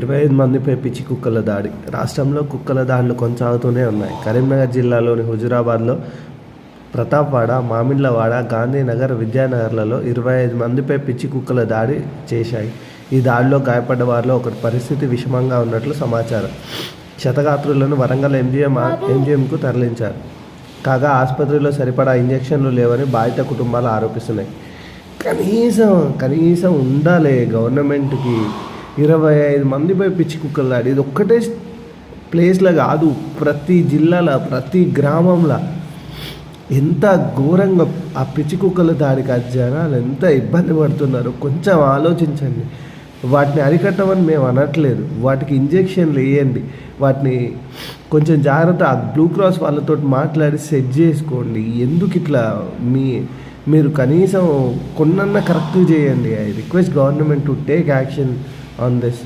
25 మందిపై పిచ్చి కుక్కల దాడి. రాష్ట్రంలో కుక్కల దాడులు కొనసాగుతూనే ఉన్నాయి. కరీంనగర్ జిల్లాలోని హుజురాబాద్లో, ప్రతాప్వాడ, మామిండ్లవాడ, గాంధీనగర్, విద్యానగర్లలో 25 మందిపై పిచ్చి కుక్కల దాడి చేశాయి. ఈ దాడిలో గాయపడ్డ వారిలో ఒకరి పరిస్థితి విషమంగా ఉన్నట్లు సమాచారం. క్షతగాత్రులను వరంగల్ ఎంజీఎంకు తరలించారు. కాగా ఆసుపత్రిలో సరిపడా ఇంజెక్షన్లు లేవని బాధిత కుటుంబాలు ఆరోపిస్తున్నాయి. కనీసం ఉండాలి గవర్నమెంట్కి. 25 మందిపై పిచ్చి కుక్కల దాడి. ఇది ఒక్కటే ప్లేస్లో కాదు, ప్రతి జిల్లాలో, ప్రతి గ్రామంలో ఎంత ఘోరంగా ఆ పిచ్చి కుక్కల దాడికి ఆ జనాలు ఎంత ఇబ్బంది పడుతున్నారు కొంచెం ఆలోచించండి. వాటిని అరికట్టమని మేము అనట్లేదు, వాటికి ఇంజెక్షన్లు వేయండి, వాటిని కొంచెం జాగ్రత్త ఆ బ్లూ క్రాస్ వాళ్ళతో మాట్లాడి సెట్ చేసుకోండి. ఎందుకు ఇట్లా మీరు కనీసం కొన్నన్నా కరెక్ట్ చేయండి. I request government to take action on this.